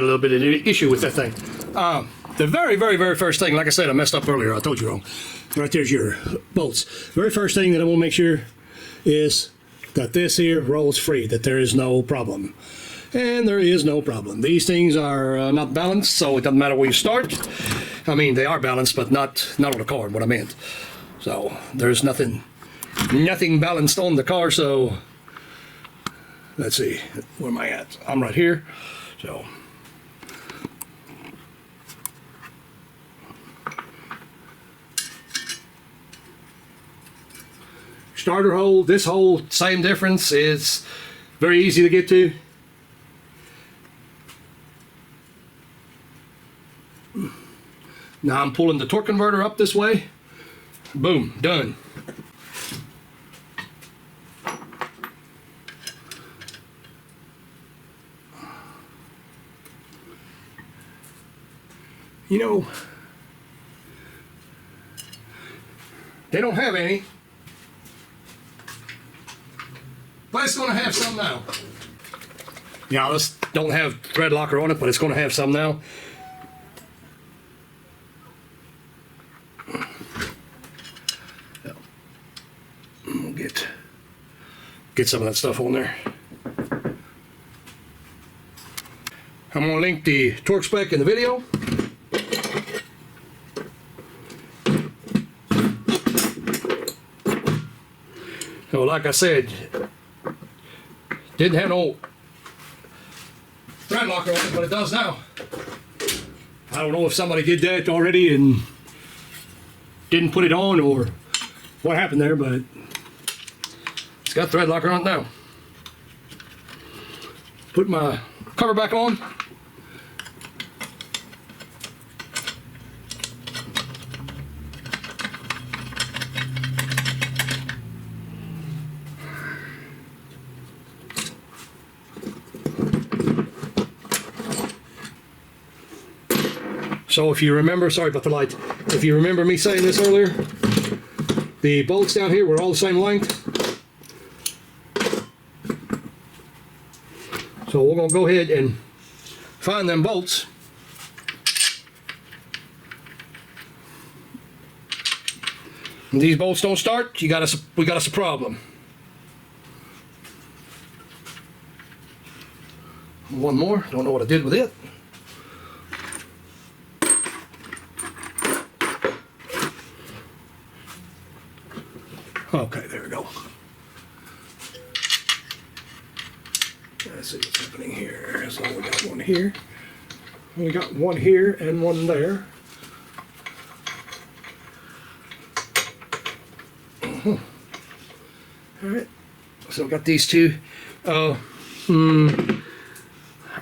had a little bit of an issue with that thing. The very first thing, like I said, I messed up earlier. I told you wrong. Right there's your bolts. Very first thing that I want to make sure is that this here rolls free, that there is no problem. And there is no problem. These things are not balanced, so it doesn't matter where you start. I mean, they are balanced, but not on the car, what I meant. So there's nothing balanced on the car, so let's see, where am I at? I'm right here. So starter hole, this hole, same difference. It's very easy to get to. Now I'm pulling the torque converter up this way. Boom, done. You know, they don't have any, but it's going to have some now. Yeah, this don't have thread locker on it, but it's going to have some now. We'll get some of that stuff on there. I'm going to link the torque spec in the video. So like I said, didn't have no thread locker on it, but it does now. I don't know if somebody did that already and didn't put it on or what happened there, but it's got thread locker on it now. Put my cover back on. So if you remember, sorry about the light, if you remember me saying this earlier, the bolts down here were all the same length. So we're going to go ahead and find them bolts. When these bolts don't start, we got us a problem. One more, don't know what I did with it. Okay, there we go. Let's see what's happening here. So we got one here. We got one here and one there. Alright, so we got these two.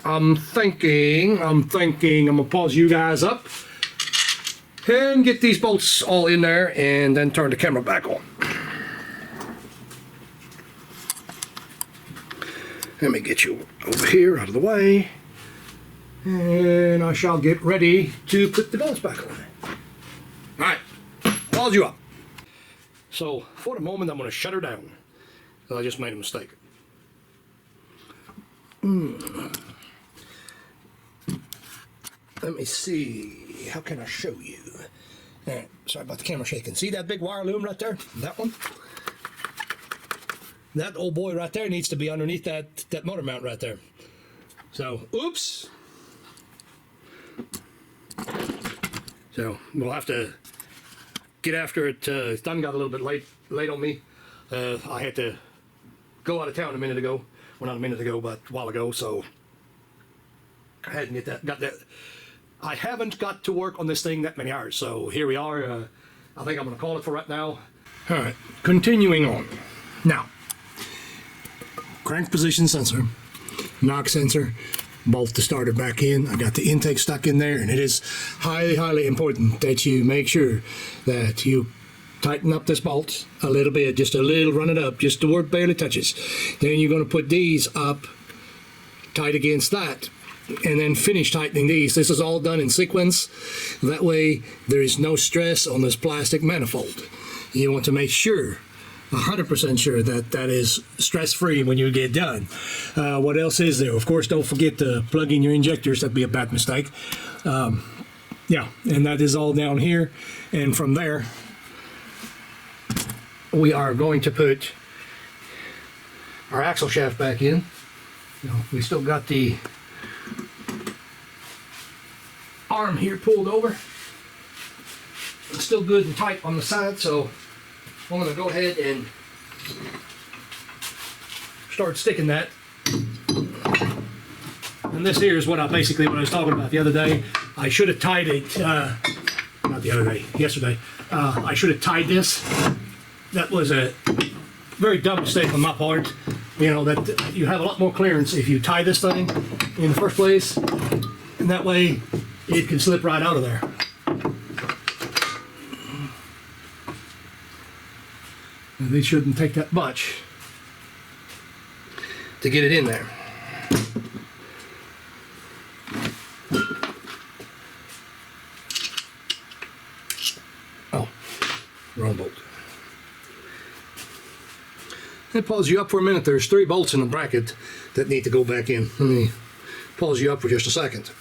I'm thinking I'm gonna pause you guys up and get these bolts all in there and then turn the camera back on. Let me get you over here out of the way, and I shall get ready to put the bolts back on. Alright, pause you up. So, for the moment, I'm going to shut her down. I just made a mistake. Let me see, how can I show you? Sorry about the camera shaking. See that big wire loom right there? That one? That old boy right there needs to be underneath that motor mount right there. So, oops. So, we'll have to get after it. It's done got a little bit late on me. I had to go out of town a minute ago. Well, not a minute ago, but a while ago, so I hadn't got that. I haven't got to work on this thing that many hours, so here we are. I think I'm going to call it for right now. All right, continuing on. Now, crank position sensor, knock sensor, bolt the starter back in. I got the intake stuck in there, and it is highly important that you make sure that you tighten up this bolt a little bit, just a little, run it up, just to where it barely touches. Then you're going to put these up tight against that, and then finish tightening these. This is all done in sequence. That way there is no stress on this plastic manifold. You want to make sure 100% sure that that is stress-free when you get done. What else is there? Of course, don't forget to plug in your injectors. That'd be a bad mistake. Yeah, and that is all down here. And from there, we are going to put our axle shaft back in. You know, we still got the arm here pulled over. It's still good and tight on the side, so I'm going to go ahead and start sticking that. And this here is what I was talking about the other day. I should have tied it, not the other day, yesterday. I should have tied this. That was a very dumb mistake on my part. You know, that you have a lot more clearance if you tie this thing in the first place, and that way it can slip right out of there. And it shouldn't take that much to get it in there. Oh, wrong bolt. It pulls you up for a minute. There's 3 bolts in the bracket that need to go back in. Let me pause you up for just a second.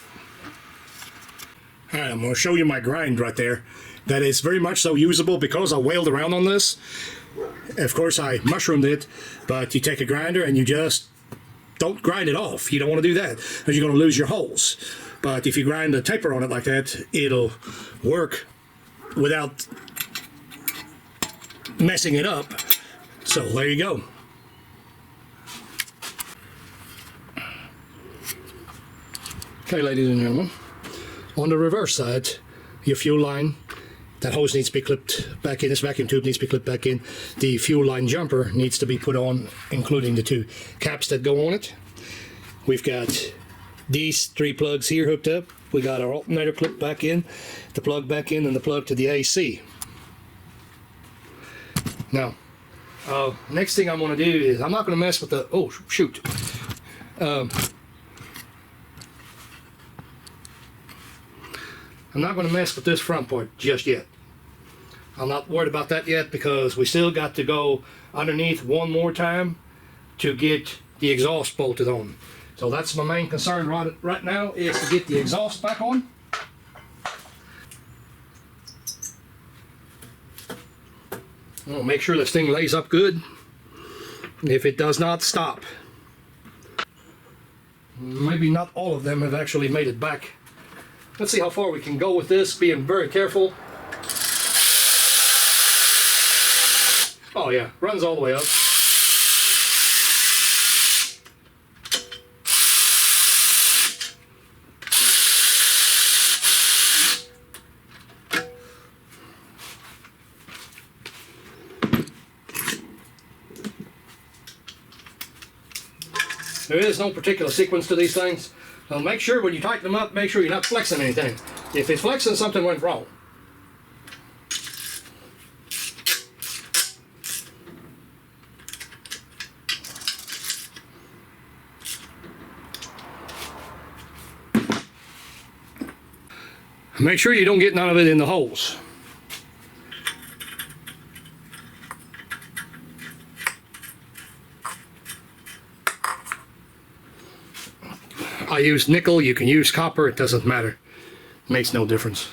All right, I'm going to show you my grind right there. That is very much so usable because I wailed around on this. Of course, I mushroomed it, but you take a grinder and you just don't grind it off. You don't want to do that because you're going to lose your holes. But if you grind a taper on it like that, it'll work without messing it up. So there you go. Okay, ladies and gentlemen, on the reverse side, your fuel line, that hose needs to be clipped back in. This vacuum tube needs to be clipped back in. The fuel line jumper needs to be put on, including the 2 caps that go on it. We've got these 3 plugs here hooked up. We got our alternator clip back in, the plug back in, and the plug to the AC. Now, next thing I'm going to do is I'm not going to mess with the, oh shoot. I'm not going to mess with this front part just yet. I'm not worried about that yet because we still got to go underneath one more time to get the exhaust bolted on. So that's my main concern right now, is to get the exhaust back on. I'll make sure this thing lays up good. If it does not, stop. Maybe not all of them have actually made it back. Let's see how far we can go with this, being very careful. Oh yeah, runs all the way up. There is no particular sequence to these things. So make sure when you tighten them up, make sure you're not flexing anything. If it's flexing, something went wrong. Make sure you don't get none of it in the holes. I use nickel, you can use copper, it doesn't matter. It makes no difference.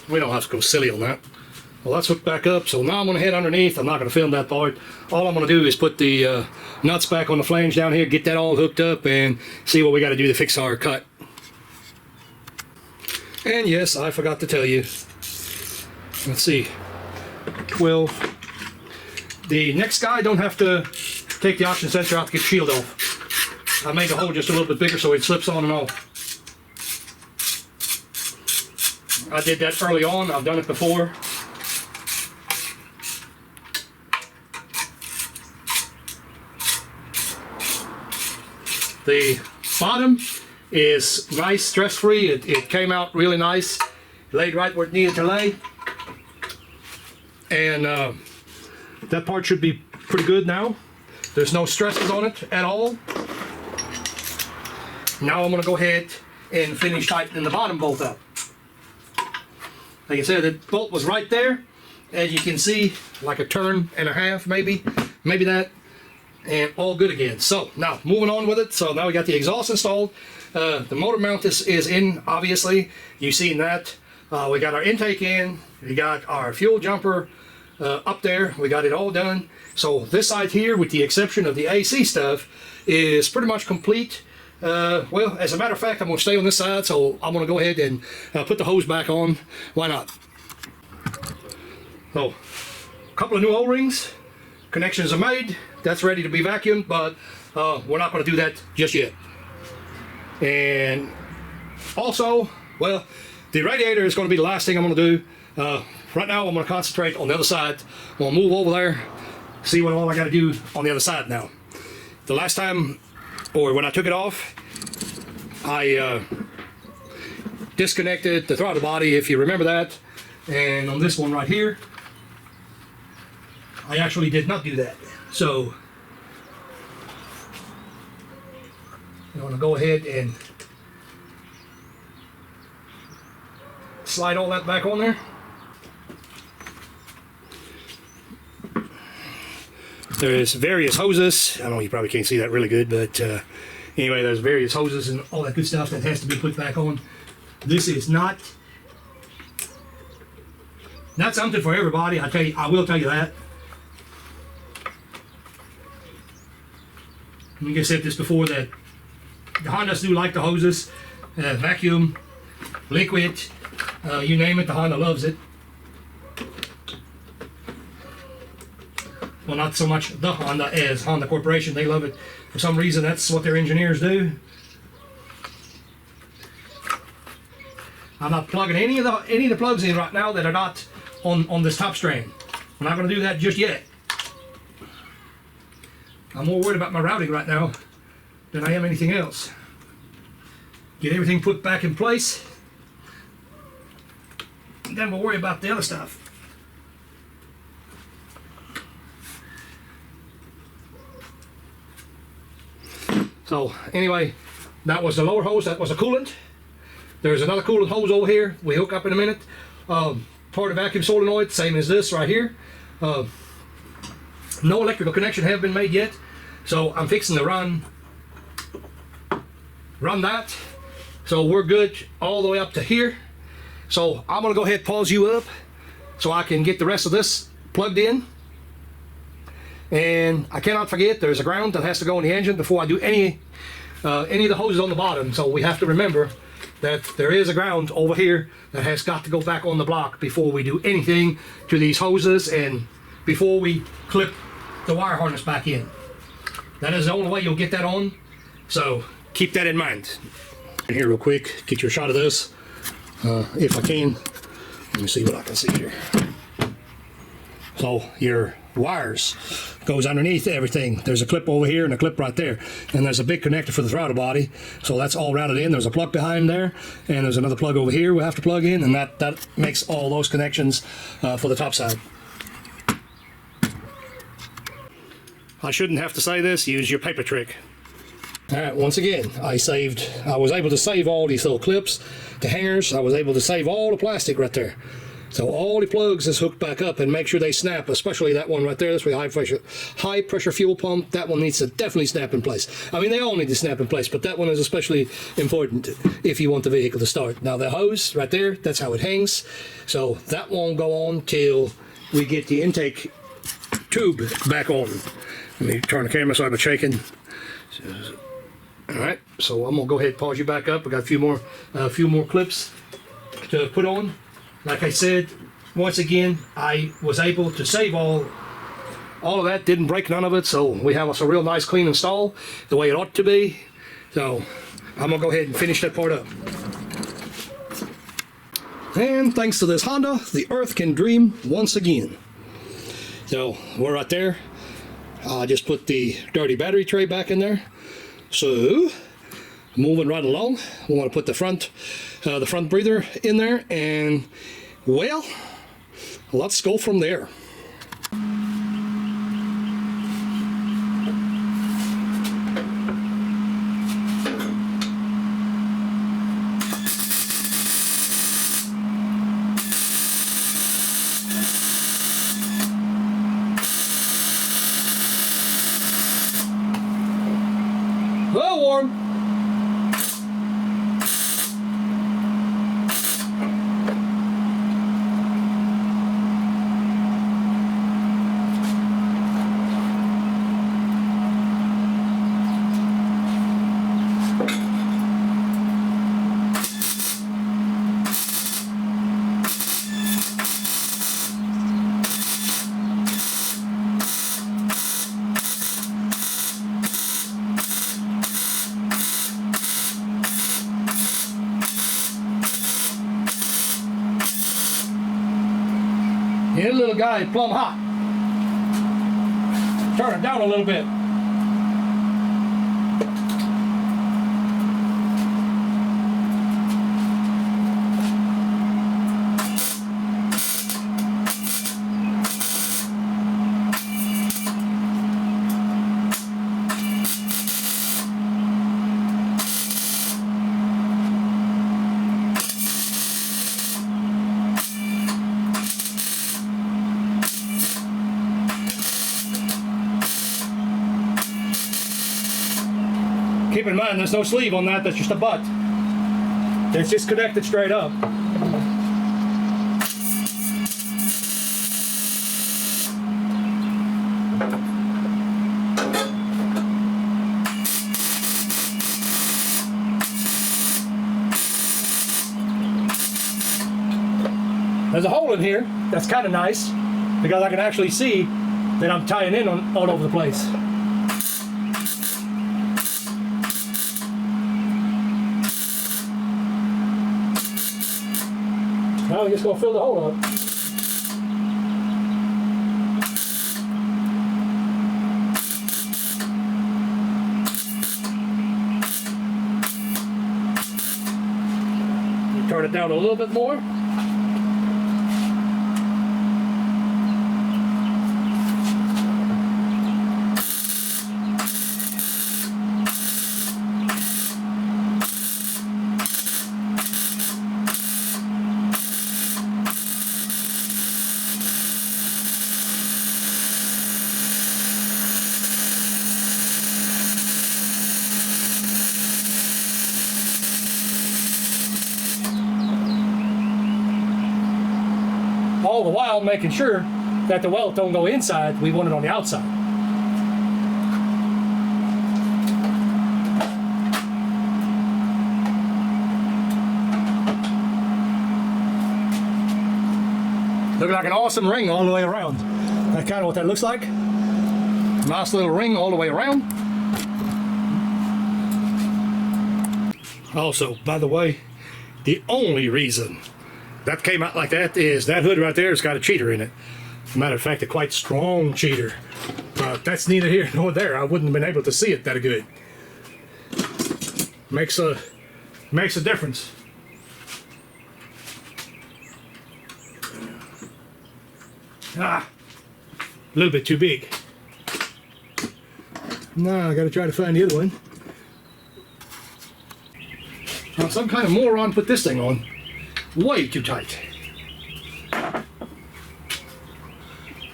We don't have to go silly on that. Well, that's hooked back up, so now I'm going to head underneath. I'm not going to film that part. All I'm going to do is put the nuts back on the flange down here, get that all hooked up, and see what we got to do to fix our cut. And yes, I forgot to tell you. Let's see. 12. The next guy don't have to take the oxygen sensor out to get the shield off. I made the hole just a little bit bigger so it slips on and off. I did that early on. I've done it before. The bottom is nice, stress-free. It came out really nice. Laid right where it needed to lay. and that part should be pretty good now. There's no stresses on it at all. Now I'm going to go ahead and finish tightening the bottom bolt up. Like I said, the bolt was right there. As you can see, like a turn and a half, maybe that, and all good again. So now moving on with it. So now we got the exhaust installed. The motor mount is in, obviously. You've seen that. We got our intake in. We got our fuel jumper up there. We got it all done. So this side here, with the exception of the AC stuff, is pretty much complete. Well, as a matter of fact, I'm going to stay on this side, so I'm going to go ahead and put the hose back on. Why not? So, a couple of new O-rings. Connections are made. That's ready to be vacuumed, but we're not going to do that just yet. And also, well, the radiator is going to be the last thing I'm going to do. Right now, I'm going to concentrate on the other side. I'm going to move over there, see what all I got to do on the other side now. The last time, or when I took it off, I disconnected the throttle body, if you remember that. And on this one right here, I actually did not do that. So I'm going to go ahead and slide all that back on there. There's various hoses. I know you probably can't see that really good, but anyway, there's various hoses and all that good stuff that has to be put back on. This is not something for everybody. I will tell you that. I think I said this before, that the Hondas do like the hoses, vacuum, liquid, you name it, the Honda loves it. Well, not so much the Honda as Honda Corporation. They love it. For some reason, that's what their engineers do. I'm not plugging any of the plugs in right now that are not on this top strand. I'm not going to do that just yet. I'm more worried about my routing right now than I am anything else. Get everything put back in place, and then we'll worry about the other stuff. So anyway, that was the lower hose, that was the coolant. There's another coolant hose over here we hook up in a minute. Part of vacuum solenoid, same as this right here. No electrical connection have been made yet, so I'm fixing to run that. So we're good all the way up to here. So I'm gonna go ahead and pause you up so I can get the rest of this plugged in. And I cannot forget, there's a ground that has to go in the engine before I do any of the hoses on the bottom. So we have to remember that there is a ground over here that has got to go back on the block before we do anything to these hoses and before we clip the wire harness back in. That is the only way you'll get that on. So keep that in mind. Here real quick, get your shot of this, if I can. Let me see what I can see here. So your wires goes underneath everything. There's a clip over here and a clip right there, and there's a big connector for the throttle body, so that's all routed in. There's a plug behind there, and there's another plug over here we have to plug in, and that makes all those connections for the top side. I shouldn't have to say this, use your paper trick. Alright, once again, I was able to save all these little clips, the hangers. I was able to save all the plastic right there. So all the plugs is hooked back up, and make sure they snap, especially that one right there. That's for the high pressure fuel pump. That one needs to definitely snap in place. I mean, they all need to snap in place, but that one is especially important if you want the vehicle to start. Now the hose right there, that's how it hangs. So that won't go on till we get the intake tube back on. Let me turn the camera so I'm shaking. Alright, so I'm gonna go ahead and pause you back up. We got a few more clips to put on. Like I said, once again, I was able to save all of that, didn't break none of it, so we have us a real nice clean install, the way it ought to be. So I'm gonna go ahead and finish that part up. And thanks to this Honda, the earth can dream once again. So we're right there. I just put the dirty battery tray back in there. So moving right along, we want to put the front breather in there, and well, let's go from there. A little warm. Yeah, little guy is plumb hot. Turn it down a little bit. Keep in mind, there's no sleeve on that, that's just a butt. It's just connected straight up. There's a hole in here, that's kind of nice, because I can actually see that I'm tying in all over the place. Now we're just going to fill the hole up. Turn it down a little bit more. All the while making sure that the welt don't go inside, we want it on the outside. Looking like an awesome ring all the way around. That's kind of what that looks like. Nice little ring all the way around. Also, by the way, the only reason that came out like that is that hood right there has got a cheater in it. Matter of fact, a quite strong cheater. But that's neither here nor there. I wouldn't have been able to see it that good. Makes a difference. Ah, a little bit too big. Now I gotta try to find the other one. Now, some kind of moron put this thing on way too tight.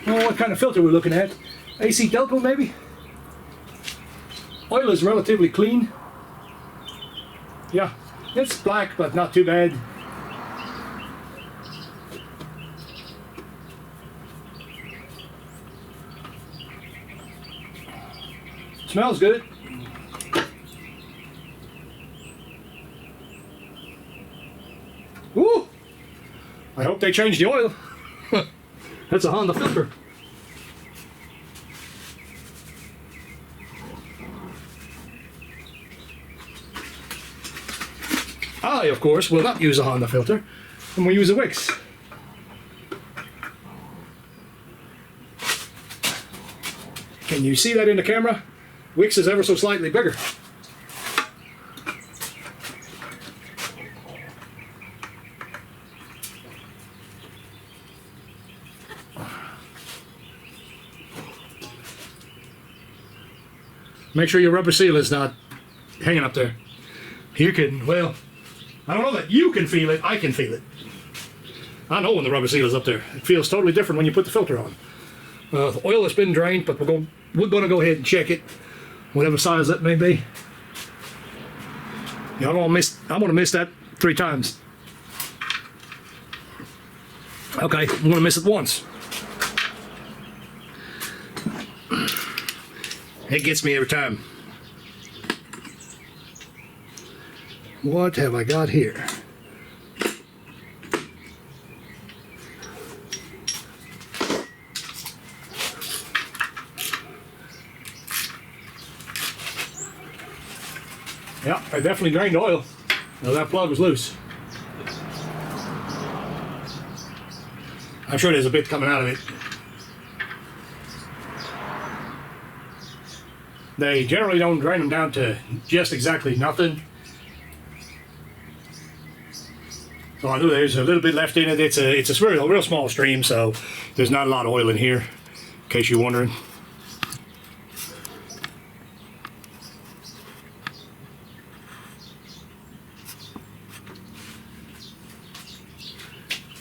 Oh, what kind of filter we're looking at? AC Delco maybe? Oil is relatively clean. Yeah, it's black but not too bad. Smells good. Woo! I hope they changed the oil. That's a Honda filter. I, of course, will not use a Honda filter, and will use a Wix. Can you see that in the camera? Wix is ever so slightly bigger. Make sure your rubber seal is not hanging up there. You can, well, I don't know that you can feel it, I can feel it. I know when the rubber seal is up there. It feels totally different when you put the filter on. The oil has been drained, but we're going to go ahead and check it, whatever size that may be. Yeah, I'm going to miss that 3 times. Okay, I'm going to miss it once. It gets me every time. What have I got here? Yeah, I definitely drained oil. Now that plug was loose. I'm sure there's a bit coming out of it. They generally don't drain them down to just exactly nothing. So I know there's a little bit left in it. It's a real small stream, so there's not a lot of oil in here, in case you're wondering.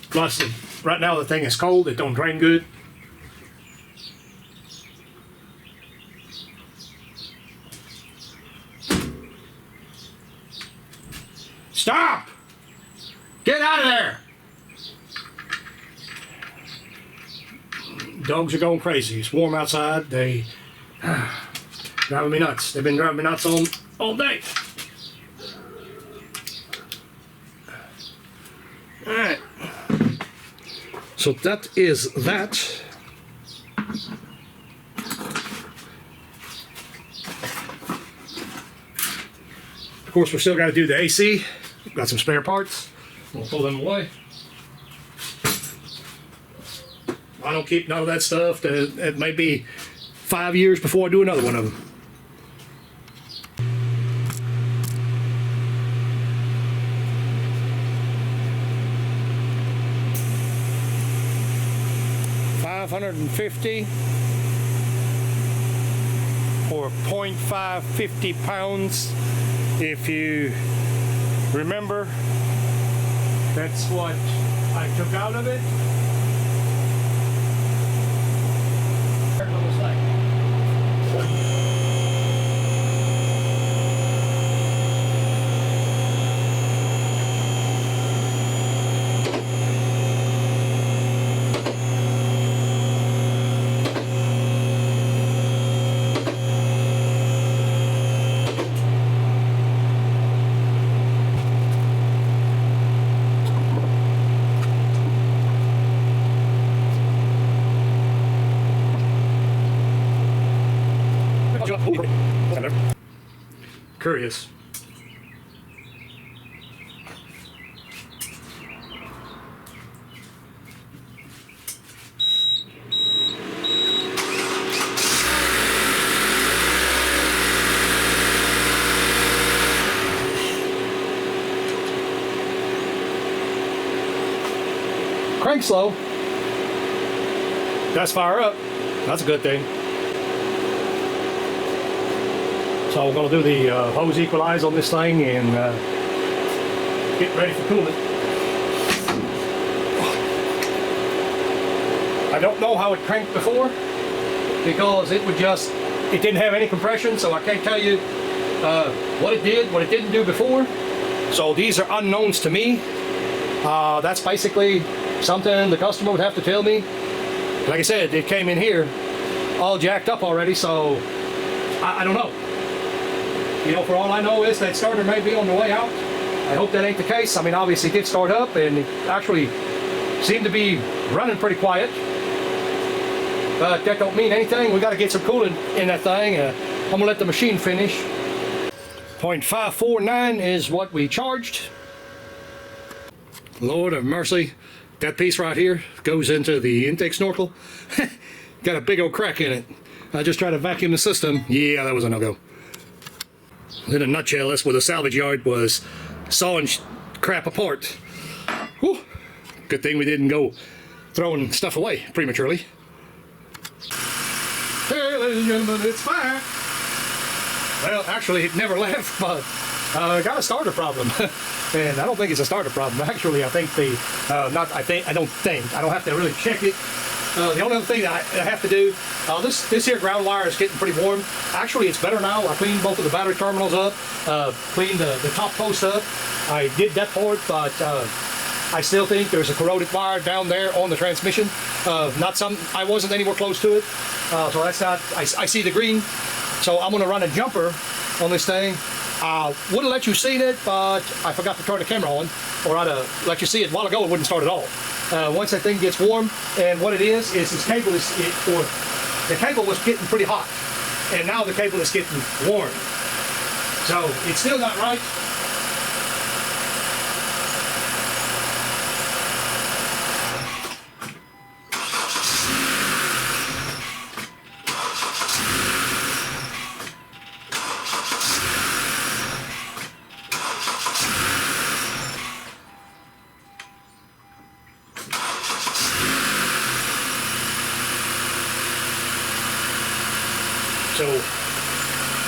Plus, right now the thing is cold. It don't drain good. Stop! Get out of there! Dogs are going crazy. It's warm outside. They driving me nuts. They've been driving me nuts all day. All right. So that is that. Of course, we're still got to do the AC. Got some spare parts. We'll pull them away. I don't keep none of that stuff. It may be 5 years before I do another one of them. $550 or 0.550 pounds. If you remember, that's what I took out of it. Curious. Crank slow. That's fire up. That's a good thing. So we're going to do the hose equalize on this thing and get ready for cooling. I don't know how it cranked before because it didn't have any compression, so I can't tell you what it did, what it didn't do before. So these are unknowns to me. That's basically something the customer would have to tell me. Like I said, it came in here all jacked up already, so I don't know. You know, for all I know is that starter may be on the way out. I hope that ain't the case. I mean, obviously it did start up and it actually seemed to be running pretty quiet. But that don't mean anything. We got to get some coolant in that thing. I'm going to let the machine finish. 0.549 is what we charged. Lord of mercy. That piece right here goes into the intake snorkel. Got a big old crack in it. I just tried to vacuum the system. Yeah, that was a no-go. In a nutshell, that's where the salvage yard was sawing crap apart. Whew. Good thing we didn't go throwing stuff away prematurely. Hey, ladies and gentlemen, it's fire. Well, actually, it never left, but got a starter problem. And I don't think it's a starter problem. Actually, I think I don't have to really check it. The only other thing that I have to do, this here ground wire is getting pretty warm. Actually, it's better now. I cleaned both of the battery terminals up, cleaned the top post up. I did that part, but I still think there's a corroded wire down there on the transmission. I wasn't anywhere close to it, so that's not. I see the green, so I'm going to run a jumper on this thing. Would have let you see it, but I forgot to turn the camera on, or I'd have let you see it a while ago. It wouldn't start at all. Once that thing gets warm, and what it is this cable the cable was getting pretty hot, and now the cable is getting warm. So it's still not right. So,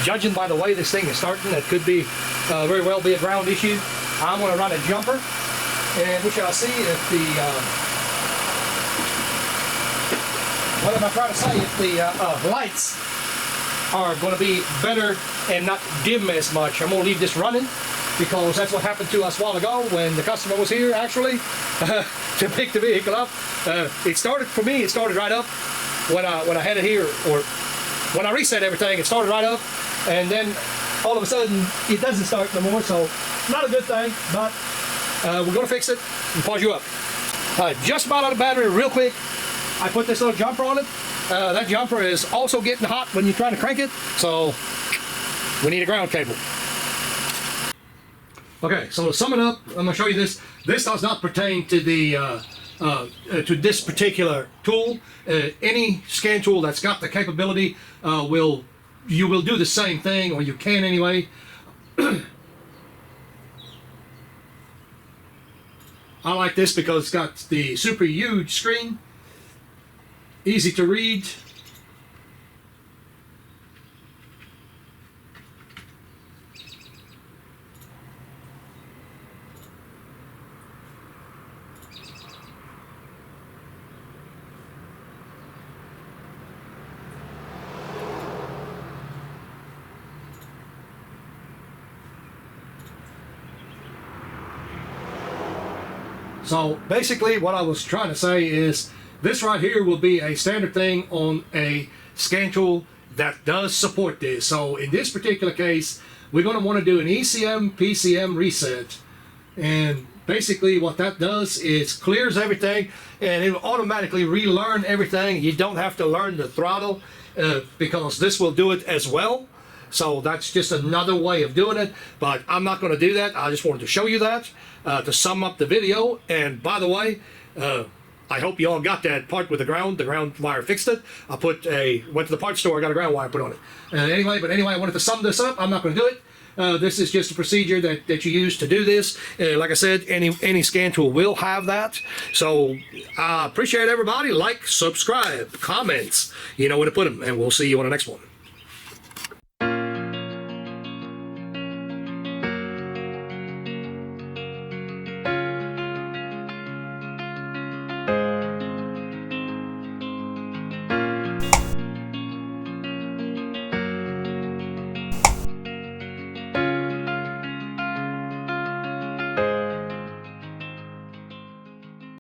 judging by the way this thing is starting, that could be very well be a ground issue. I'm going to run a jumper, and we shall see if what am I trying to say? If the lights are going to be better and not dim as much. I'm going to leave this running because that's what happened to us a while ago when the customer was here actually to pick the vehicle up. It started for me. It started right up when I had it here, or when I reset everything, it started right up, and then all of a sudden it doesn't start no more. So not a good thing, but we're going to fix it and pause you up. Just about out of battery real quick. I put this little jumper on it. That jumper is also getting hot when you're trying to crank it, so we need a ground cable. Okay, so to sum it up, I'm going to show you this. This does not pertain to the to this particular tool. Any scan tool that's got the capability you will do the same thing, or you can anyway. I like this because it's got the super huge screen, easy to read. So basically what I was trying to say is this right here will be a standard thing on a scan tool that does support this. So in this particular case, we're going to want to do an ECM PCM reset. And basically what that does is clears everything, and it will automatically relearn everything. You don't have to learn the throttle because this will do it as well. So that's just another way of doing it, but I'm not going to do that. I just wanted to show you that to sum up the video. And by the way, I hope you all got that part with the ground wire fixed it. went to the parts store, I got a ground wire put on it. Anyway, I wanted to sum this up. I'm not going to do it. This is just a procedure that you use to do this. Like I said, any scan tool will have that. So I appreciate everybody. Like, subscribe, comments. You know where to put them, and we'll see you on the next one.